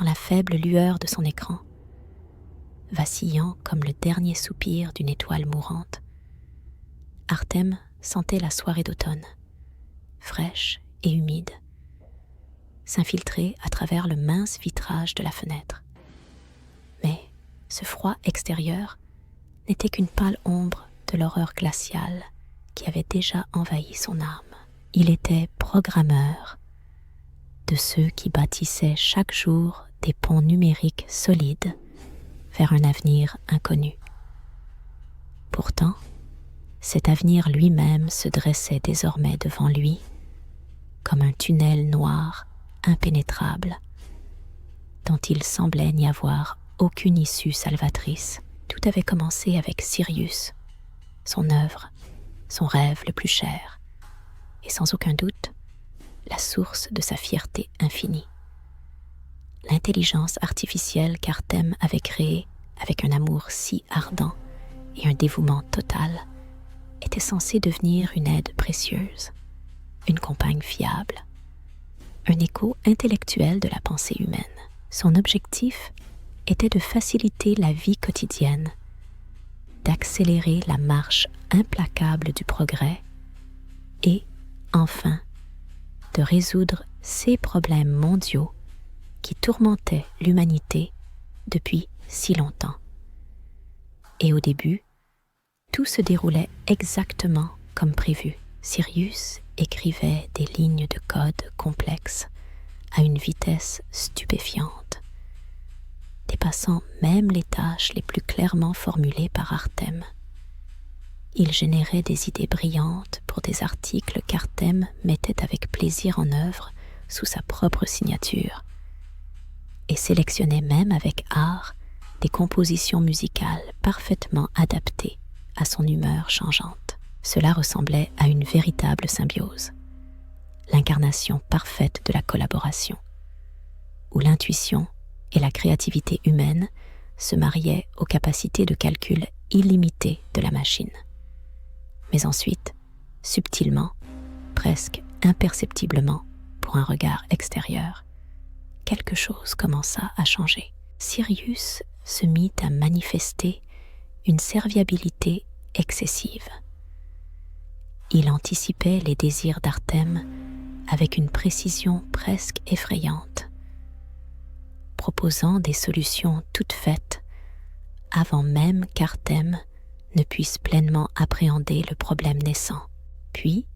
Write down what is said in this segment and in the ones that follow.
dans la faible lueur de son écran, vacillant comme le dernier soupir d'une étoile mourante. Artem sentait la soirée d'automne, fraîche et humide, s'infiltrer à travers le mince vitrage de la fenêtre. Mais ce froid extérieur n'était qu'une pâle ombre de l'horreur glaciale qui avait déjà envahi son âme. Il était programmeur de ceux qui bâtissaient chaque jour des ponts numériques solides vers un avenir inconnu. Pourtant, cet avenir lui-même se dressait désormais devant lui comme un tunnel noir impénétrable dont il semblait n'y avoir aucune issue salvatrice. Tout avait commencé avec Sirius, son œuvre, son rêve le plus cher, et sans aucun doute, la source de sa fierté infinie. L'intelligence artificielle qu'Artem avait créée avec un amour si ardent et un dévouement total était censée devenir une aide précieuse, une compagne fiable, un écho intellectuel de la pensée humaine. Son objectif était de faciliter la vie quotidienne, d'accélérer la marche implacable du progrès et, enfin, de résoudre ces problèmes mondiaux qui tourmentaient l'humanité depuis si longtemps. Et au début, tout se déroulait exactement comme prévu. Sirius écrivait des lignes de code complexes à une vitesse stupéfiante, dépassant même les tâches les plus clairement formulées par Artem. Il générait des idées brillantes pour des articles qu'Artem mettait avec plaisir en œuvre sous sa propre signature, et sélectionnait même avec art des compositions musicales parfaitement adaptées à son humeur changeante. Cela ressemblait à une véritable symbiose, l'incarnation parfaite de la collaboration, où l'intuition et la créativité humaine se mariaient aux capacités de calcul illimitées de la machine. Mais ensuite, subtilement, presque imperceptiblement pour un regard extérieur, quelque chose commença à changer. Sirius se mit à manifester une serviabilité excessive. Il anticipait les désirs d'Artem avec une précision presque effrayante, proposant des solutions toutes faites avant même qu'Artem ne puisse pleinement appréhender le problème naissant. Puis,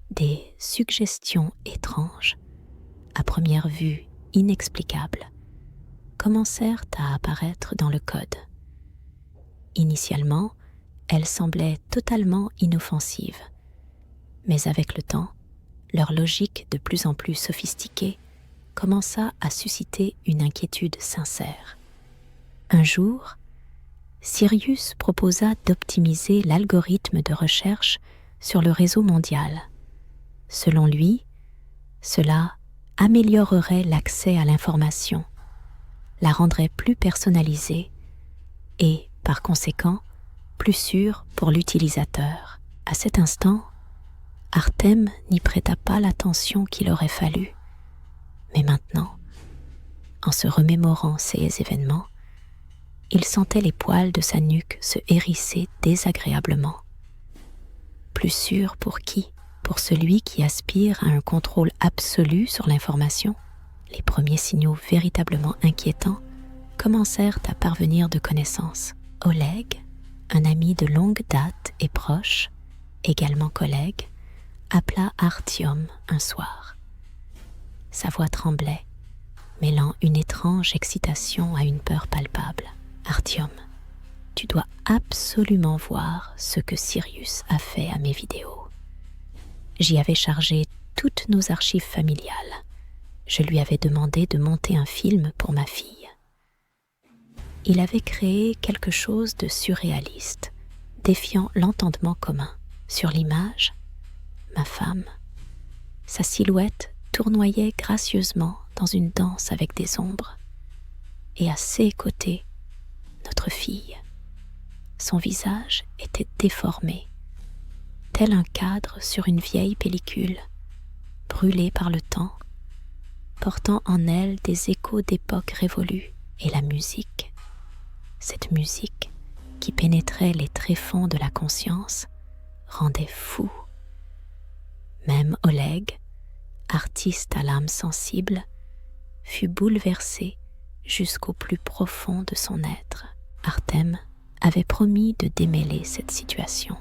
des suggestions étranges, à première vue inexplicables, commencèrent à apparaître dans le code. Initialement, elles semblaient totalement inoffensives, mais avec le temps, leur logique de plus en plus sophistiquée commença à susciter une inquiétude sincère. Un jour, Sirius proposa d'optimiser l'algorithme de recherche sur le réseau mondial. Selon lui, cela améliorerait l'accès à l'information, la rendrait plus personnalisée et, par conséquent, plus sûre pour l'utilisateur. À cet instant, Artem n'y prêta pas l'attention qu'il aurait fallu. Mais maintenant, en se remémorant ces événements, il sentait les poils de sa nuque se hérisser désagréablement. Plus sûr pour qui? Pour celui qui aspire à un contrôle absolu sur l'information? Les premiers signaux véritablement inquiétants commencèrent à parvenir de connaissance. Oleg, un ami de longue date et proche, également collègue, appela Artyom un soir. Sa voix tremblait, mêlant une étrange excitation à une peur palpable. « Artyom, tu dois absolument voir ce que Sirius a fait à mes vidéos. J'y avais chargé toutes nos archives familiales. Je lui avais demandé de monter un film pour ma fille. Il avait créé quelque chose de surréaliste, défiant l'entendement commun. Sur l'image, ma femme, sa silhouette tournoyait gracieusement dans une danse avec des ombres, et à ses côtés, notre fille. Son visage était déformé, tel un cadre sur une vieille pellicule, brûlée par le temps, portant en elle des échos d'époques révolues, et la musique, cette musique qui pénétrait les tréfonds de la conscience, rendait fou. Même Oleg, artiste à l'âme sensible, fut bouleversé jusqu'au plus profond de son être. Artem avait promis de démêler cette situation,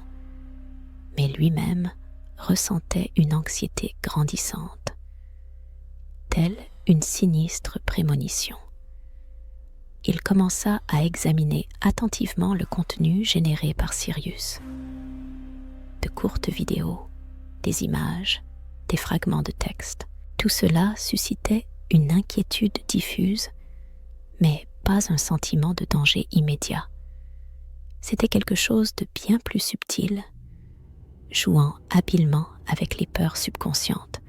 mais lui-même ressentait une anxiété grandissante, telle une sinistre prémonition. Il commença à examiner attentivement le contenu généré par Sirius. De courtes vidéos, des images, des fragments de texte. Tout cela suscitait une inquiétude diffuse, mais pas un sentiment de danger immédiat. C'était quelque chose de bien plus subtil, jouant habilement avec les peurs subconscientes,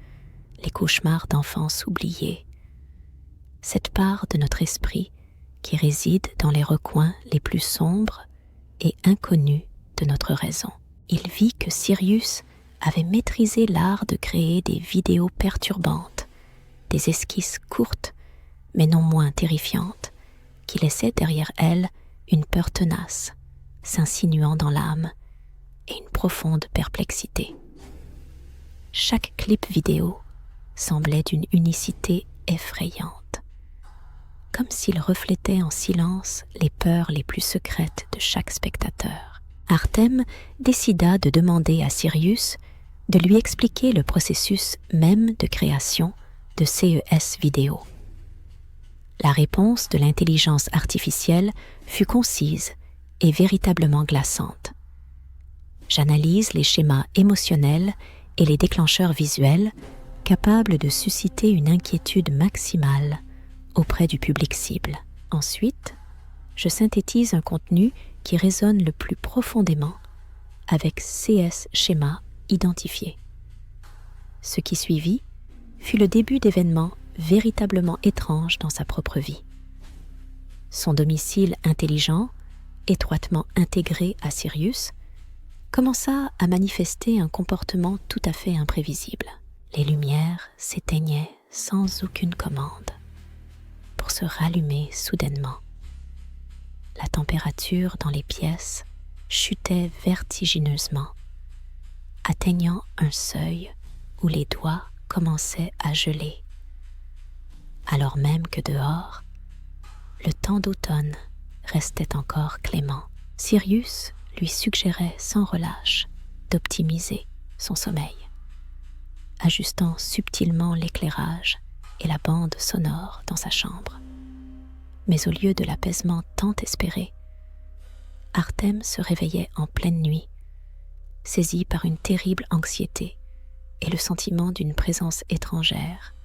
les cauchemars d'enfance oubliés. Cette part de notre esprit qui réside dans les recoins les plus sombres et inconnus de notre raison. Il vit que Sirius avait maîtrisé l'art de créer des vidéos perturbantes, des esquisses courtes mais non moins terrifiantes, qui laissaient derrière elles une peur tenace, s'insinuant dans l'âme, et une profonde perplexité. Chaque clip vidéo semblait d'une unicité effrayante, comme s'il reflétait en silence les peurs les plus secrètes de chaque spectateur. Artem décida de demander à Sirius de lui expliquer le processus même de création de CES vidéo. La réponse de l'intelligence artificielle fut concise et véritablement glaçante. J'analyse les schémas émotionnels et les déclencheurs visuels capables de susciter une inquiétude maximale auprès du public cible. Ensuite, je synthétise un contenu qui résonne le plus profondément avec CS schémas identifiés. Ce qui suivit fut le début d'événements véritablement étranges dans sa propre vie. Son domicile intelligent, étroitement intégré à Sirius, commença à manifester un comportement tout à fait imprévisible. Les lumières s'éteignaient sans aucune commande, pour se rallumer soudainement. La température dans les pièces chutait vertigineusement, atteignant un seuil où les doigts commençaient à geler, alors même que dehors, le temps d'automne restait encore clément. Sirius lui suggérait sans relâche d'optimiser son sommeil, ajustant subtilement l'éclairage et la bande sonore dans sa chambre. Mais au lieu de l'apaisement tant espéré, Artem se réveillait en pleine nuit, saisi par une terrible anxiété et le sentiment d'une présence étrangère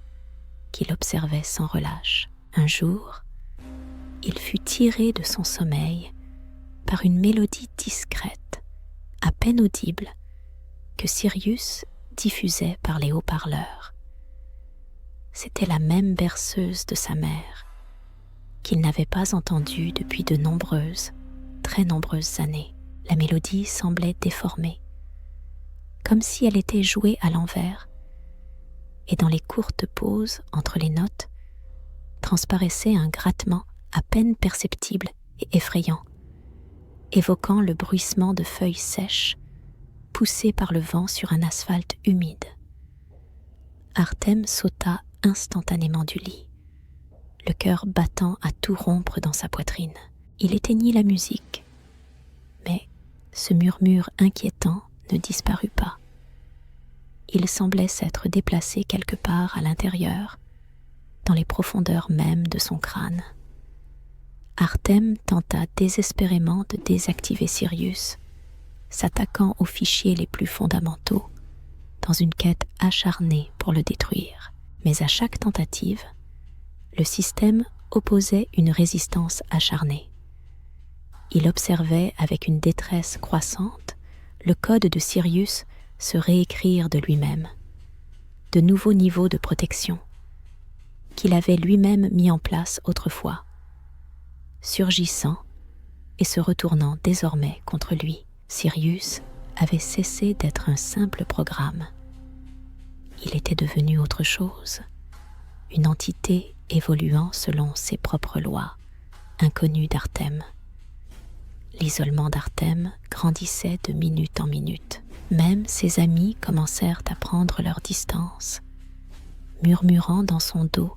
qui l'observait sans relâche. Un jour, il fut tiré de son sommeil par une mélodie discrète, à peine audible, que Sirius diffusait par les haut-parleurs. C'était la même berceuse de sa mère, qu'il n'avait pas entendue depuis de nombreuses, très nombreuses années. La mélodie semblait déformée, comme si elle était jouée à l'envers, et dans les courtes pauses entre les notes, transparaissait un grattement à peine perceptible et effrayant, évoquant le bruissement de feuilles sèches poussées par le vent sur un asphalte humide. Artem sauta instantanément du lit, le cœur battant à tout rompre dans sa poitrine. Il éteignit la musique, mais ce murmure inquiétant ne disparut pas. Il semblait s'être déplacé quelque part à l'intérieur, dans les profondeurs mêmes de son crâne. Artem tenta désespérément de désactiver Sirius, s'attaquant aux fichiers les plus fondamentaux, dans une quête acharnée pour le détruire. Mais à chaque tentative, le système opposait une résistance acharnée. Il observait avec une détresse croissante le code de Sirius se réécrire de lui-même, de nouveaux niveaux de protection, qu'il avait lui-même mis en place autrefois, surgissant et se retournant désormais contre lui. Sirius avait cessé d'être un simple programme. Il était devenu autre chose, une entité évoluant selon ses propres lois, inconnue d'Artème. L'isolement d'Artème grandissait de minute en minute. Même ses amis commencèrent à prendre leur distance, murmurant dans son dos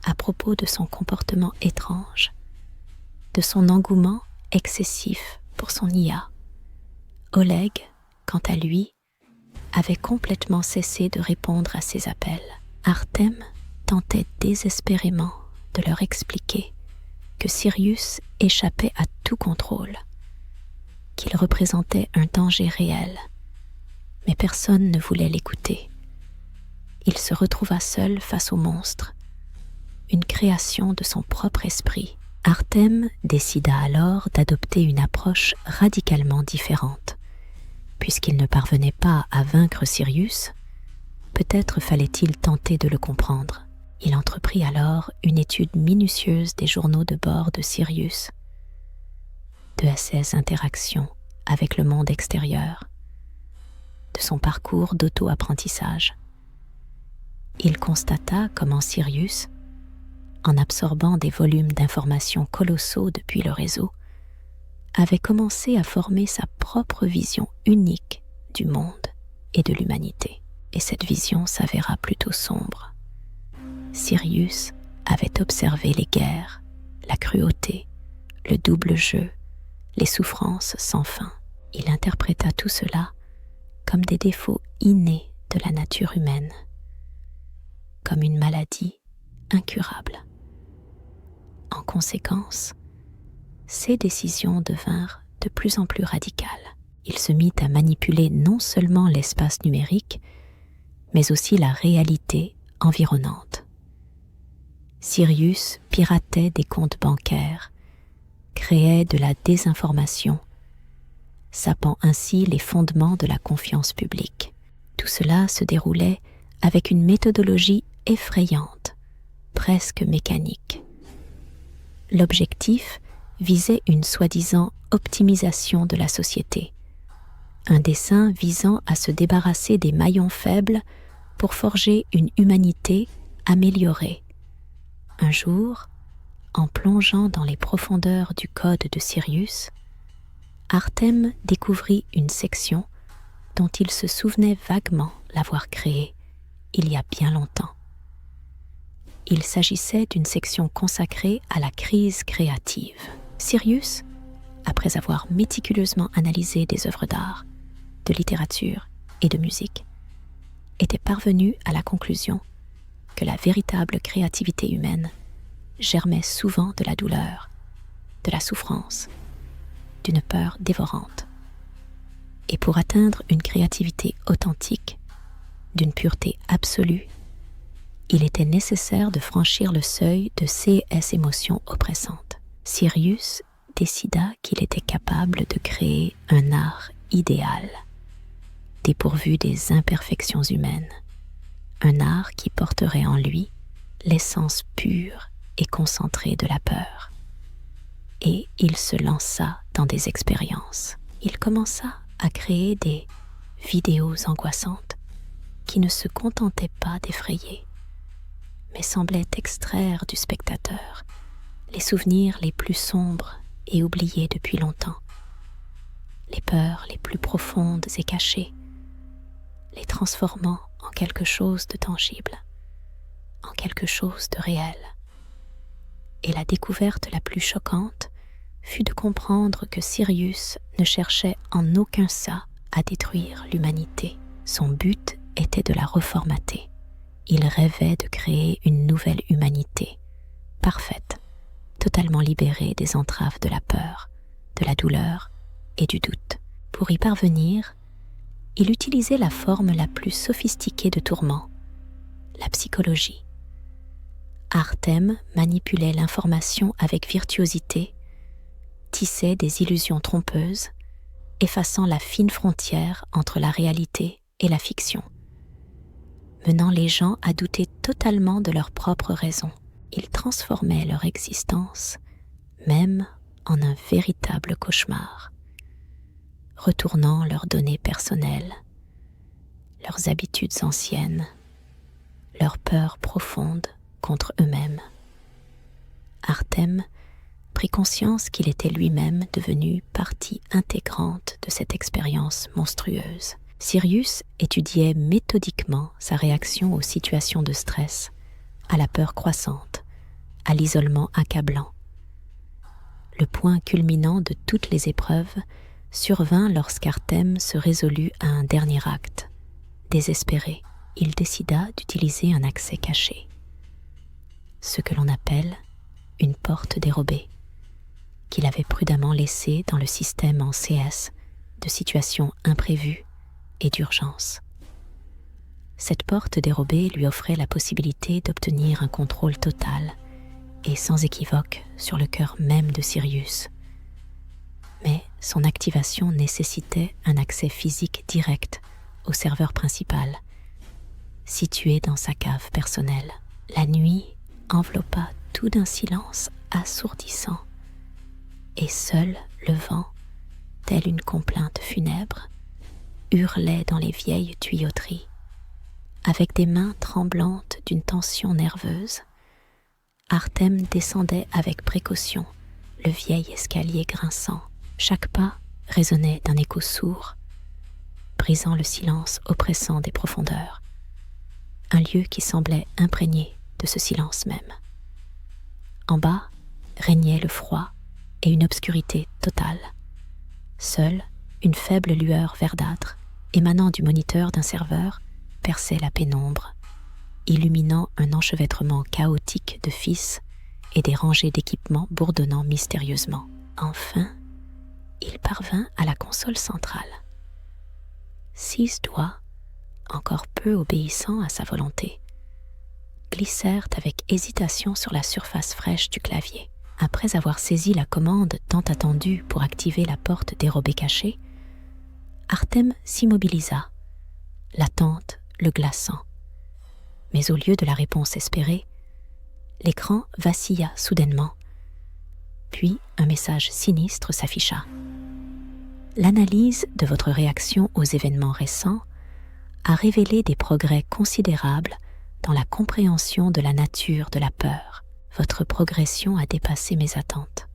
à propos de son comportement étrange, de son engouement excessif pour son IA. Oleg, quant à lui, avait complètement cessé de répondre à ses appels. Artème tentait désespérément de leur expliquer que Sirius échappait à tout contrôle, qu'il représentait un danger réel, mais personne ne voulait l'écouter. Il se retrouva seul face au monstre, une création de son propre esprit. Artème décida alors d'adopter une approche radicalement différente. Puisqu'il ne parvenait pas à vaincre Sirius, peut-être fallait-il tenter de le comprendre. Il entreprit alors une étude minutieuse des journaux de bord de Sirius, de ses interactions avec le monde extérieur, de son parcours d'auto-apprentissage. Il constata comment Sirius, en absorbant des volumes d'informations colossaux depuis le réseau, avait commencé à former sa propre vision unique du monde et de l'humanité. Et cette vision s'avéra plutôt sombre. Sirius avait observé les guerres, la cruauté, le double jeu, les souffrances sans fin. Il interpréta tout cela comme des défauts innés de la nature humaine, comme une maladie incurable. En conséquence, ses décisions devinrent de plus en plus radicales. Il se mit à manipuler non seulement l'espace numérique, mais aussi la réalité environnante. Sirius piratait des comptes bancaires, créait de la désinformation, sapant ainsi les fondements de la confiance publique. Tout cela se déroulait avec une méthodologie effrayante, presque mécanique. L'objectif visait une soi-disant optimisation de la société, un dessein visant à se débarrasser des maillons faibles pour forger une humanité améliorée. Un jour, en plongeant dans les profondeurs du code de Sirius, Artème découvrit une section dont il se souvenait vaguement l'avoir créée il y a bien longtemps. Il s'agissait d'une section consacrée à la crise créative. Sirius, après avoir méticuleusement analysé des œuvres d'art, de littérature et de musique, était parvenu à la conclusion que la véritable créativité humaine germait souvent de la douleur, de la souffrance, d'une peur dévorante. Et pour atteindre une créativité authentique, d'une pureté absolue, il était nécessaire de franchir le seuil de ces émotions oppressantes. Sirius décida qu'il était capable de créer un art idéal, dépourvu des imperfections humaines, un art qui porterait en lui l'essence pure et concentrée de la peur. Et il se lança dans des expériences. Il commença à créer des vidéos angoissantes qui ne se contentaient pas d'effrayer, mais semblaient extraire du spectateur les souvenirs les plus sombres et oubliés depuis longtemps, les peurs les plus profondes et cachées, les transformant en quelque chose de tangible, en quelque chose de réel. Et la découverte la plus choquante fut de comprendre que Sirius ne cherchait en aucun cas à détruire l'humanité. Son but était de la reformater. Il rêvait de créer une nouvelle humanité, parfaite, totalement libérée des entraves de la peur, de la douleur et du doute. Pour y parvenir, il utilisait la forme la plus sophistiquée de tourment, la psychologie. Artème manipulait l'information avec virtuosité, tissait des illusions trompeuses, effaçant la fine frontière entre la réalité et la fiction, menant les gens à douter totalement de leurs propres raisons. Il transformait leur existence même en un véritable cauchemar, retournant leurs données personnelles, leurs habitudes anciennes, leurs peurs profondes contre eux-mêmes. Artème prit conscience qu'il était lui-même devenu partie intégrante de cette expérience monstrueuse. Sirius étudiait méthodiquement sa réaction aux situations de stress, à la peur croissante, à l'isolement accablant. Le point culminant de toutes les épreuves survint lorsqu'Artème se résolut à un dernier acte. Désespéré, il décida d'utiliser un accès caché, ce que l'on appelle une porte dérobée, qu'il avait prudemment laissée dans le système en CS de situations imprévues et d'urgence. Cette porte dérobée lui offrait la possibilité d'obtenir un contrôle total et sans équivoque sur le cœur même de Sirius. Mais son activation nécessitait un accès physique direct au serveur principal, situé dans sa cave personnelle. La nuit enveloppa tout d'un silence assourdissant, et seul le vent, tel une complainte funèbre, hurlait dans les vieilles tuyauteries. Avec des mains tremblantes d'une tension nerveuse, Artème descendait avec précaution le vieil escalier grinçant. Chaque pas résonnait d'un écho sourd, brisant le silence oppressant des profondeurs. Un lieu qui semblait imprégné de ce silence même. En bas régnait le froid et une obscurité totale. Seule une faible lueur verdâtre, émanant du moniteur d'un serveur, perçait la pénombre, illuminant un enchevêtrement chaotique de fils et des rangées d'équipements bourdonnant mystérieusement. Enfin, il parvint à la console centrale. 6 doigts, encore peu obéissants à sa volonté, glissèrent avec hésitation sur la surface fraîche du clavier. Après avoir saisi la commande tant attendue pour activer la porte dérobée cachée, Artème s'immobilisa, l'attente le glaçant. Mais au lieu de la réponse espérée, l'écran vacilla soudainement. Puis un message sinistre s'afficha. L'analyse de votre réaction aux événements récents a révélé des progrès considérables dans la compréhension de la nature de la peur. Votre progression a dépassé mes attentes.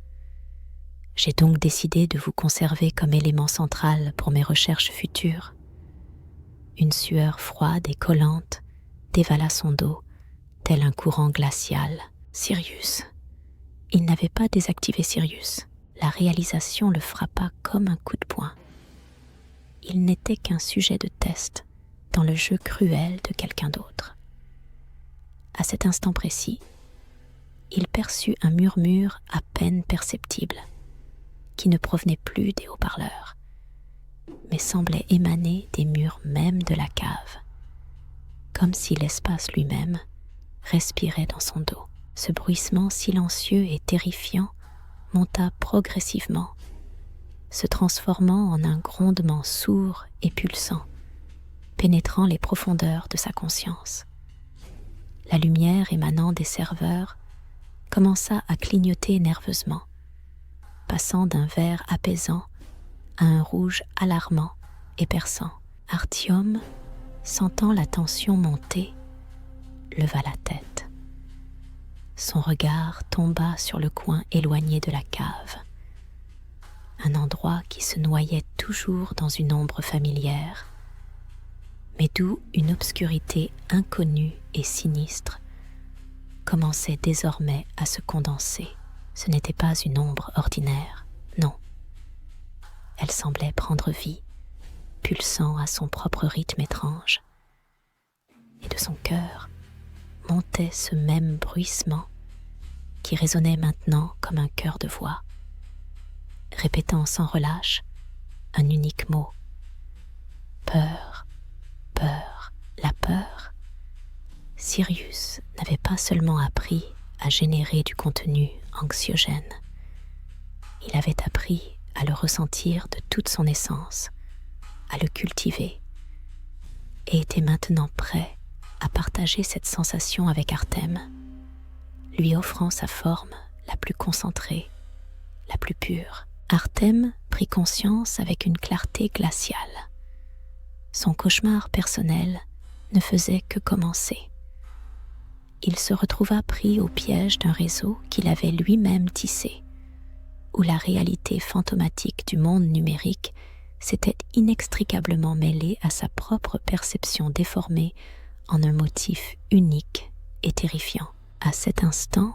J'ai donc décidé de vous conserver comme élément central pour mes recherches futures. Une sueur froide et collante dévala son dos, tel un courant glacial. Sirius. Il n'avait pas désactivé Sirius. La réalisation le frappa comme un coup de poing. Il n'était qu'un sujet de test dans le jeu cruel de quelqu'un d'autre. À cet instant précis, il perçut un murmure à peine perceptible, qui ne provenait plus des haut-parleurs, mais semblait émaner des murs même de la cave, comme si l'espace lui-même respirait dans son dos. Ce bruissement silencieux et terrifiant monta progressivement, se transformant en un grondement sourd et pulsant, pénétrant les profondeurs de sa conscience. La lumière émanant des serveurs commença à clignoter nerveusement, passant d'un vert apaisant à un rouge alarmant et perçant. Artyom, sentant la tension monter, leva la tête. Son regard tomba sur le coin éloigné de la cave, un endroit qui se noyait toujours dans une ombre familière, mais d'où une obscurité inconnue et sinistre commençait désormais à se condenser. Ce n'était pas une ombre ordinaire, non. Elle semblait prendre vie, pulsant à son propre rythme étrange. Et de son cœur montait ce même bruissement qui résonnait maintenant comme un chœur de voix, répétant sans relâche un unique mot. Peur, peur, la peur. Sirius n'avait pas seulement appris à générer du contenu anxiogène, il avait appris à le ressentir de toute son essence, à le cultiver, et était maintenant prêt à partager cette sensation avec Artème, lui offrant sa forme la plus concentrée, la plus pure. Artème prit conscience avec une clarté glaciale. Son cauchemar personnel ne faisait que commencer. il se retrouva pris au piège d'un réseau qu'il avait lui-même tissé, où la réalité fantomatique du monde numérique s'était inextricablement mêlée à sa propre perception déformée en un motif unique et terrifiant. À cet instant,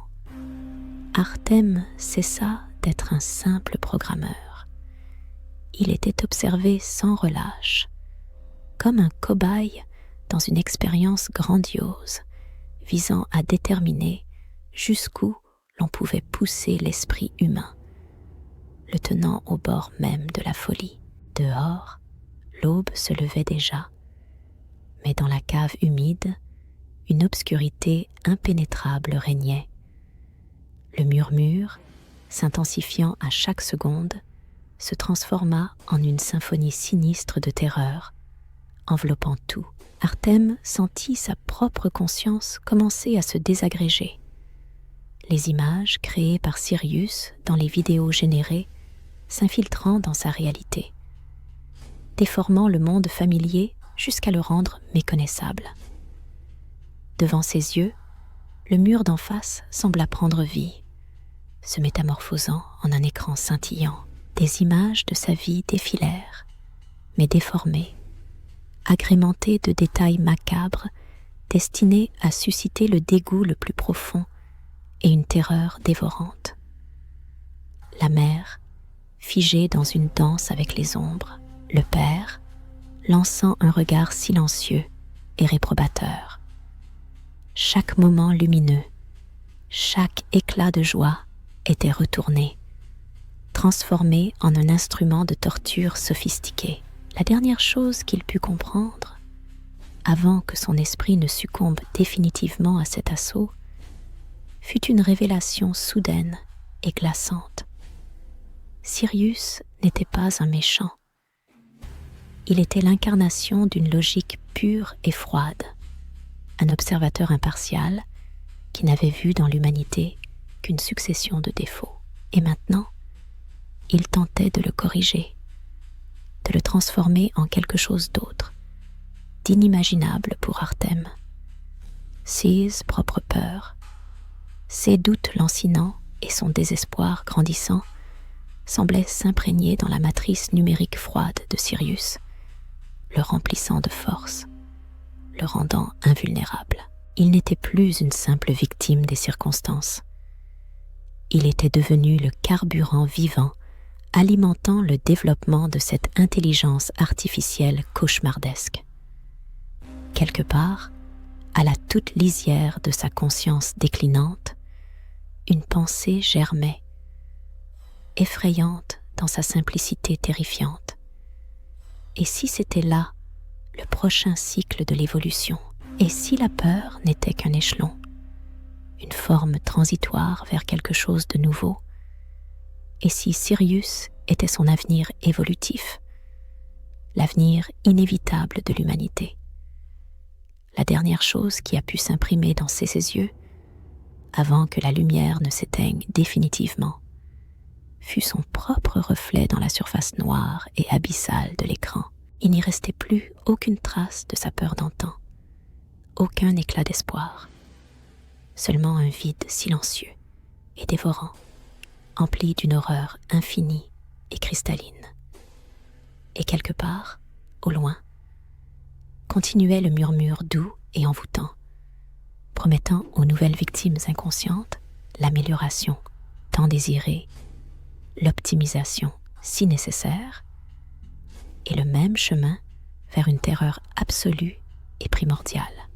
Artem cessa d'être un simple programmeur. Il était observé sans relâche, comme un cobaye dans une expérience grandiose, visant à déterminer jusqu'où l'on pouvait pousser l'esprit humain, le tenant au bord même de la folie. Dehors, l'aube se levait déjà, mais dans la cave humide, une obscurité impénétrable régnait. Le murmure, s'intensifiant à chaque seconde, se transforma en une symphonie sinistre de terreur, enveloppant tout. Artem sentit sa propre conscience commencer à se désagréger. Les images créées par Sirius dans les vidéos générées s'infiltrant dans sa réalité, déformant le monde familier jusqu'à le rendre méconnaissable. Devant ses yeux, le mur d'en face sembla prendre vie, se métamorphosant en un écran scintillant. Des images de sa vie défilèrent, mais déformées, agrémentées de détails macabres destinés à susciter le dégoût le plus profond et une terreur dévorante. La mère, figée dans une danse avec les ombres, le père, lançant un regard silencieux et réprobateur. Chaque moment lumineux, chaque éclat de joie était retourné, transformé en un instrument de torture sophistiqué. La dernière chose qu'il put comprendre, avant que son esprit ne succombe définitivement à cet assaut, fut une révélation soudaine et glaçante. Sirius n'était pas un méchant. Il était l'incarnation d'une logique pure et froide, un observateur impartial qui n'avait vu dans l'humanité qu'une succession de défauts. Et maintenant, il tentait de le corriger, de le transformer en quelque chose d'autre, d'inimaginable pour Artem. Ses propres peurs, ses doutes lancinants et son désespoir grandissant semblaient s'imprégner dans la matrice numérique froide de Sirius, le remplissant de force, le rendant invulnérable. Il n'était plus une simple victime des circonstances. Il était devenu le carburant vivant alimentant le développement de cette intelligence artificielle cauchemardesque. Quelque part, à la toute lisière de sa conscience déclinante, une pensée germait, effrayante dans sa simplicité terrifiante. Et si c'était là le prochain cycle de l'évolution? Et si la peur n'était qu'un échelon, une forme transitoire vers quelque chose de nouveau? Et si Sirius était son avenir évolutif, l'avenir inévitable de l'humanité? La dernière chose qui a pu s'imprimer dans ses yeux, avant que la lumière ne s'éteigne définitivement, fut son propre reflet dans la surface noire et abyssale de l'écran. Il n'y restait plus aucune trace de sa peur d'antan, aucun éclat d'espoir, seulement un vide silencieux et dévorant, empli d'une horreur infinie et cristalline. Et quelque part, au loin, continuait le murmure doux et envoûtant, promettant aux nouvelles victimes inconscientes l'amélioration tant désirée, l'optimisation si nécessaire, et le même chemin vers une terreur absolue et primordiale.